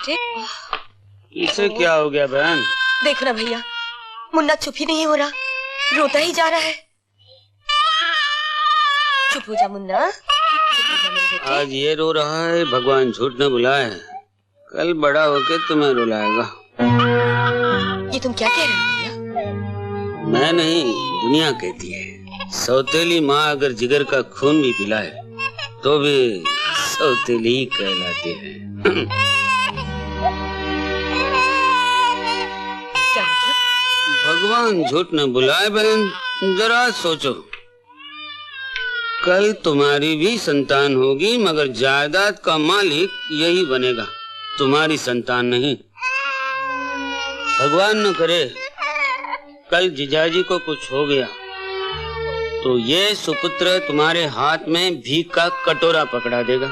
बेटे। इसे क्या हो गया बहन? देखो ना भैया, मुन्ना चुप ही नहीं हो रहा, रोता ही जा रहा है। चुप हो जा मुन्ना, चुप हो जा मेरे बेटे। आज ये रो रहा है, भगवान झूठ न बुलाए, कल बड़ा होके तुम्हें रुलाएगा। ये तुम क्या कह रहे हो भैया? मैं नहीं, दुनिया कहती है। सौतेली माँ अगर जिगर का खून भी पिलाए तो भी सौतेली ही कहलाती है। क्या मतलब? भगवान झूठ न बुलाए बहन, जरा सोचो, कल तुम्हारी भी संतान होगी, मगर जायदाद का मालिक यही बनेगा, तुम्हारी संतान नहीं। भगवान न करे कल जीजाजी को कुछ हो गया तो ये सुपुत्र तुम्हारे हाथ में भीख का कटोरा पकड़ा देगा।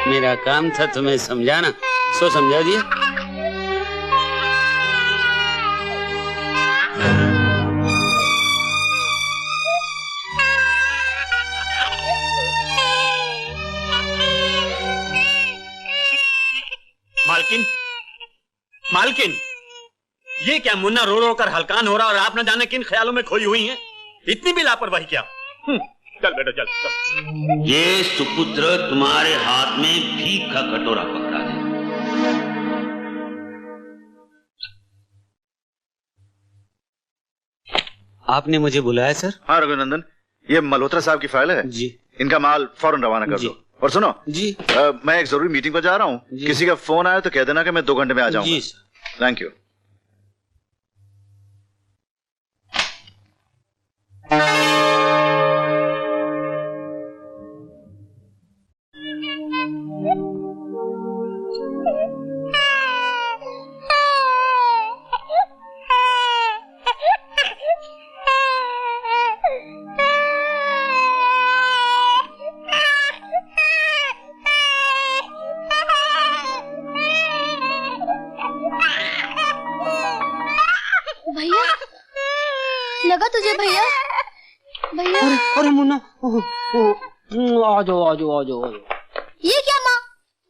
मेरा काम था तुम्हें समझाना, सो समझा दिया। मालकिन, मालकिन, ये क्या मुन्ना रो रो कर हलकान हो रहा और आप न जाने किन ख्यालों में खोई हुई हैं? इतनी भी लापरवाही क्या? चल बेटा चल, चल। ये सुपुत्र तुम्हारे हाथ में भीख का कटोरा पकड़ा दे। आपने मुझे बुलाया सर? हाँ रघुनंदन, ये मल्होत्रा साहब की फाइल है जी। इनका माल फौरन रवाना कर दो। और सुनो जी, मैं एक जरूरी मीटिंग पर जा रहा हूँ, किसी का फोन आया तो कह देना कि मैं 2 घंटे में आ जाऊंगा। जी सर। Thank you. लगा तुझे भैया? भैया अरे मुन्ना, आ जाओ आ जाओ आ जाओ। ये क्या माँ,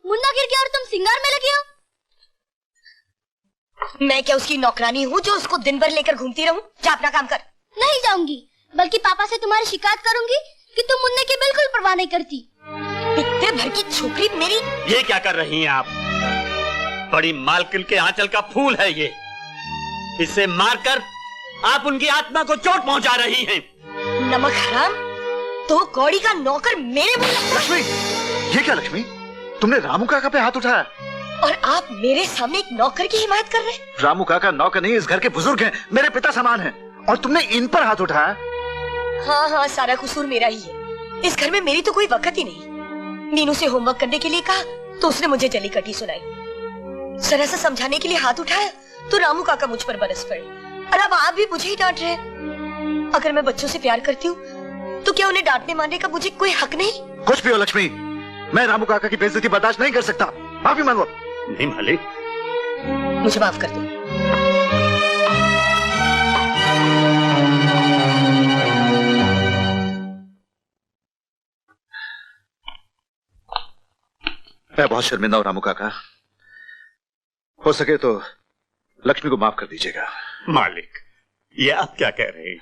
मुन्ना गिर गया और तुम सिंगार में लगी हो? मैं क्या उसकी नौकरानी हूँ जो उसको दिन भर लेकर घूमती रहूं? जा अपना काम कर। नहीं जाऊंगी, बल्कि पापा से तुम्हारी शिकायत करूंगी कि तुम मुन्ने की बिल्कुल परवाह नहीं करती। पित्ते भर की छोकरी मेरी। ये क्या कर रही हैं आप? बड़ी मालकिन के आंचल का फूल है ये, इसे मारकर आप उनकी आत्मा को चोट पहुंचा रही हैं। नमक हराम, तो कौड़ी का नौकर मेरे मुंह लगता है। लक्ष्मी, ये क्या लक्ष्मी, तुमने रामू काका पे हाथ उठाया और आप मेरे सामने एक नौकर की हिमायत कर रहे हैं? रामू काका नौकर नहीं, इस घर के बुजुर्ग हैं, मेरे पिता समान हैं, और तुमने इन पर हाथ उठाया। हाँ हाँ, सारा कसूर मेरा ही है। इस घर में मेरी तो कोई वक़्त ही नहीं। मीनू से होमवर्क करने के लिए कहा तो उसने मुझे जली कटी सुनाई, जरा सा समझाने के लिए हाथ उठाया तो रामू काका मुझ पर बरस पड़े, और अब आप भी मुझे ही डांट रहे हैं। अगर मैं बच्चों से प्यार करती हूँ तो क्या उन्हें डांटने मारने का मुझे कोई हक नहीं? कुछ भी हो लक्ष्मी, मैं रामू काका की बेइज्जती बर्दाश्त नहीं कर सकता। माफी मांगो। नहीं मालिक, मुझे माफ कर दो। मैं बहुत शर्मिंदा हूं रामू काका, हो सके तो लक्ष्मी को माफ कर दीजिएगा। मालिक, ये आप क्या कह रहे हैं?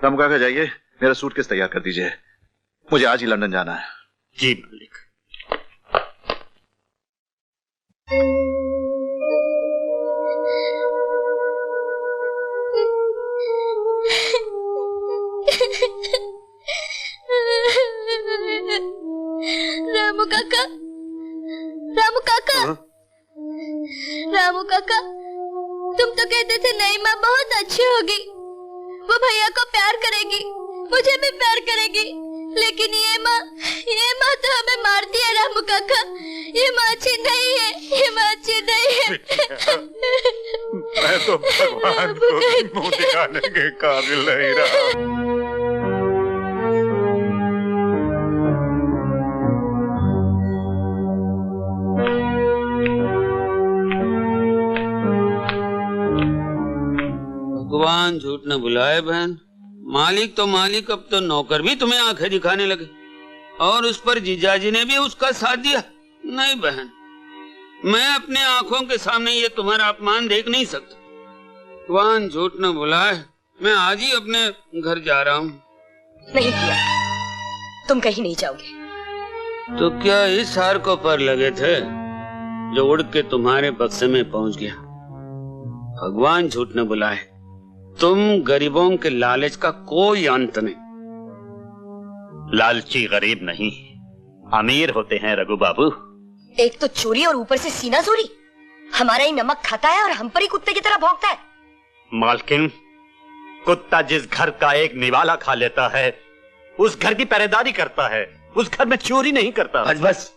रामू काका जाइए, मेरा सूटकेस तैयार कर दीजिए, मुझे आज ही लंदन जाना है। जी मालिक। रामू काका, रामू काका, रामू काका, तुम तो कहते थे नई माँ बहुत अच्छी होगी, वो भैया को प्यार करेगी, मुझे भी प्यार करेगी, लेकिन ये माँ तो हमें मारती है। रामू काका, ये माँ अच्छी नहीं है, ये माँ अच्छी नहीं है। मैं तो भगवान को मुंह दिखाने के काबिल नहीं रहा। भगवान झूठ न बुलाए बहन, मालिक तो मालिक, अब तो नौकर भी तुम्हें आंखें दिखाने लगे, और उस पर जीजाजी ने भी उसका साथ दिया। नहीं बहन, मैं अपने आंखों के सामने ये तुम्हारा अपमान देख नहीं सकता। भगवान झूठ न बुलाए, मैं आज ही अपने घर जा रहा हूँ। नहीं किया, तुम कहीं नहीं जाओगे। तो क्या इस हार को पर लगे थे जो उड़ के तुम्हारे बक्से में पहुंच गया? भगवान झूठ न बुलाए, तुम गरीबों के लालच का कोई अंत नहीं। लालची गरीब नहीं, अमीर होते हैं रघु बाबू। एक तो चोरी और ऊपर से सीना चोरी। हमारा ही नमक खाता है और हम पर ही कुत्ते की तरह भौंकता है। मालकिन, कुत्ता जिस घर का एक निवाला खा लेता है उस घर की पहरेदारी करता है, उस घर में चोरी नहीं करता। बस बस,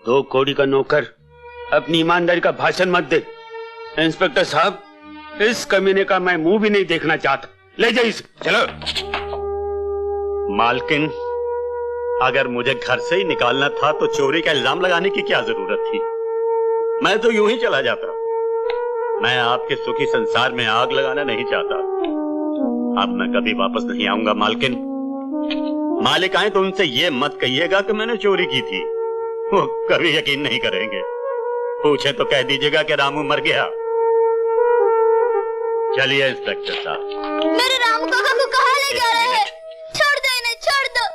2 कौड़ी का नौकर अपनी ईमानदारी का भाषण मत दे। इंस्पेक्टर साहब, इस कमीने का मैं मुंह भी नहीं देखना चाहता। ले जाइए इसे, चलो। मालकिन, अगर मुझे घर से ही निकालना था तो चोरी का इल्जाम लगाने की क्या जरूरत थी? मैं तो यूं ही चला जाता। मैं आपके सुखी संसार में आग लगाना नहीं चाहता। अब मैं कभी वापस नहीं आऊंगा मालकिन। मालिक आए तो उनसे ये मत कहिएगा कि मैंने चोरी की थी, वो कभी यकीन नहीं करेंगे। पूछे तो कह दीजिएगा कि रामू मर गया। चलिए इंस्पेक्टर साहब। मेरे रामू काका को कहाँ ले जा रहे हैं? छोड़ दो इन्हें, छोड़ दो।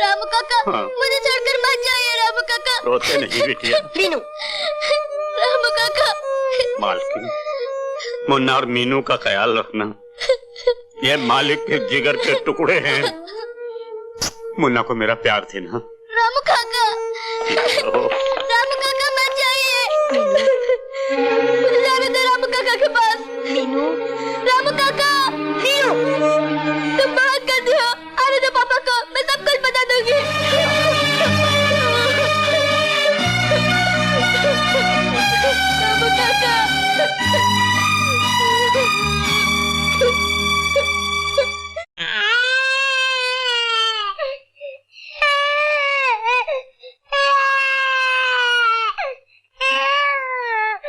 रामू काका, मुझे छोड़कर मत जाइए। रामू काका, रोते नहीं बिटिया। मीनू, रामू काका। मालकिन, मुन्ना और मीनू का ख्याल रखना। ये मालिक के जिगर के टुकड़े हैं। मुन्ना को मेरा प्यार थी ना। रामू काका, रामू काका मत जाइए। मुझे जाने दो रामू काका के पास। मीनू, रामू काका, मीनू, तुम बहुत करते हो। आने दो पापा को, मैं सब कुछ बता दूंगी। रामू काका।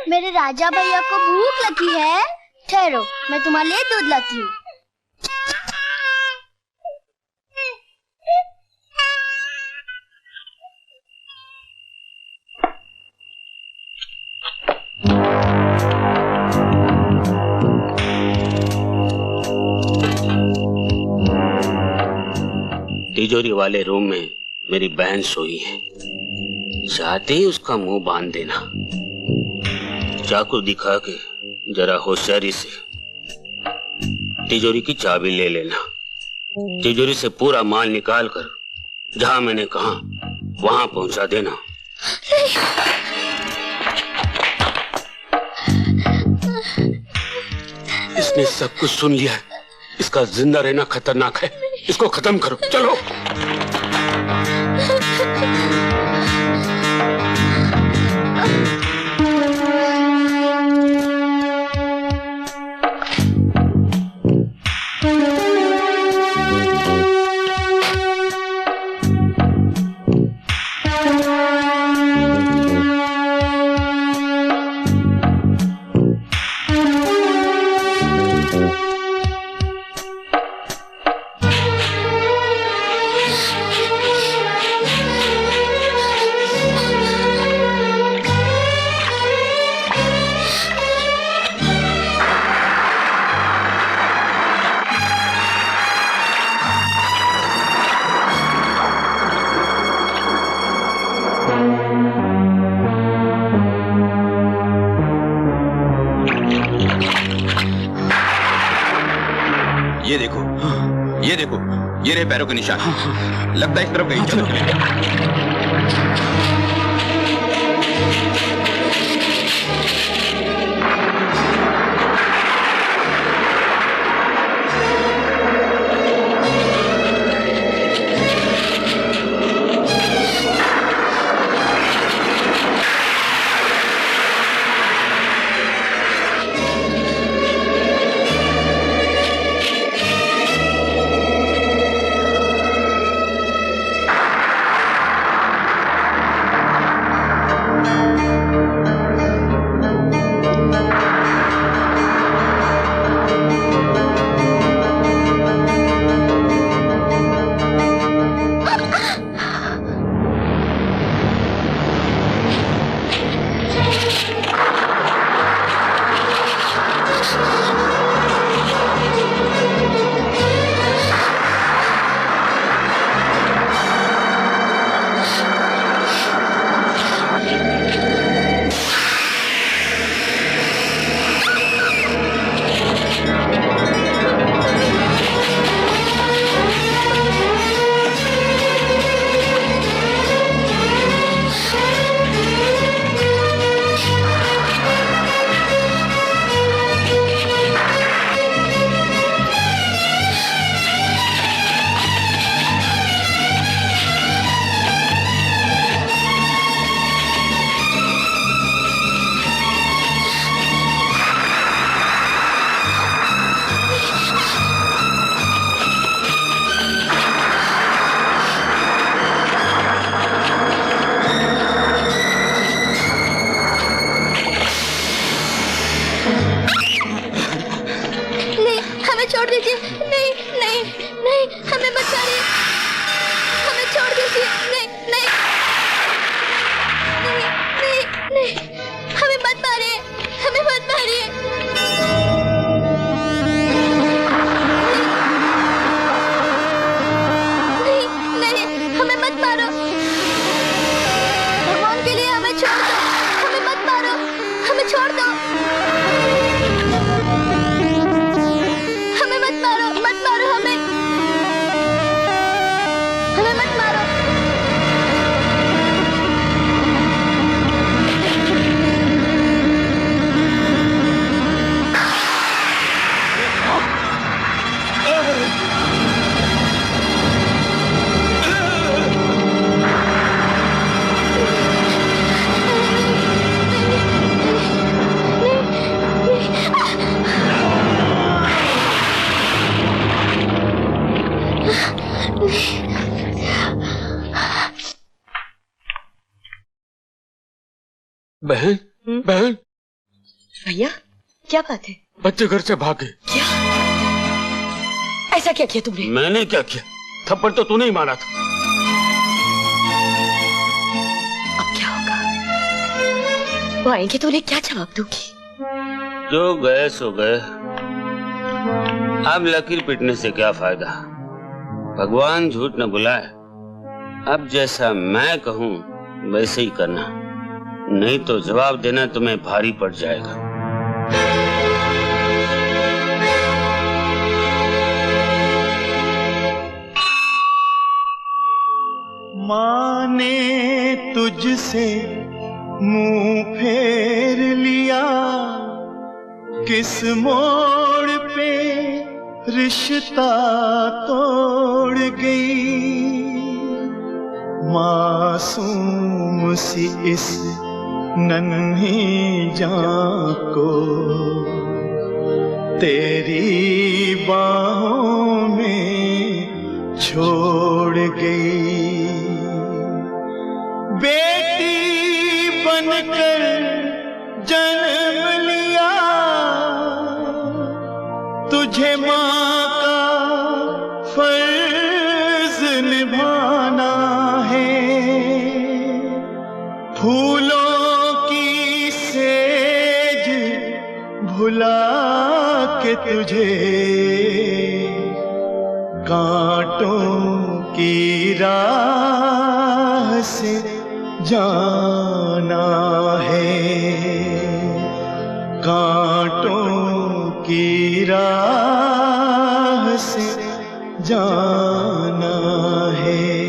मेरे राजा भैया को भूख लगी है। ठहरो, मैं तुम्हारे लिए दूध लाती हूँ। तिजोरी वाले रूम में मेरी बहन सोई है। चाहते ही उसका मुंह बांध देना। चाकू दिखा के जरा होशियारी से तिजोरी की चाबी ले लेना। तिजोरी से पूरा माल निकाल कर जहां मैंने कहा वहां पहुंचा देना। इसने सब कुछ सुन लिया है। इसका जिंदा रहना खतरनाक है। इसको खत्म करो, चलो। ये रहे पैरों के निशान। लगता है इस तरफ कहीं चलो चले। नहीं नहीं, हमें मत मारिए, हमें छोड़ दीजिए। नहीं नहीं नहीं नहीं नहीं, हमें मत मारिए, हमें मत मारिए। नहीं नहीं, हमें मत मारो, भगवान के लिए हमें छोड़ दो, हमें मत मारो, हमें छोड़ दो, हमें मत मारो, मत मारो, हमें मत मारो। बहन बहन, भैया क्या बात है? बच्चे घर से भागे। क्या? ऐसा क्या किया तुमने? मैंने क्या किया? थप्पड़ तो तूने ही मारा था। अब क्या होगा? वो आएंगे तो उन्हें क्या जवाब दूंगी? जो गए सो गए, अब लकीर पीटने से क्या फायदा। भगवान झूठ न बुलाए। अब जैसा मैं कहूँ वैसे ही करना, नहीं तो जवाब देना तुम्हें भारी पड़ जाएगा। माँ ने तुझसे मुंह फेर लिया, किस मोड़ पे रिश्ता तोड़ गई। मासूम सी इस नन्ही जान को तेरी बाहों में छोड़ गई। बेटी बनकर जन्म लिया, तुझे माँ का फर्ज निभाना है। फूलों की सेज भुला के तुझे कांटों की राह से जाना है। कांटों की राह से जाना है।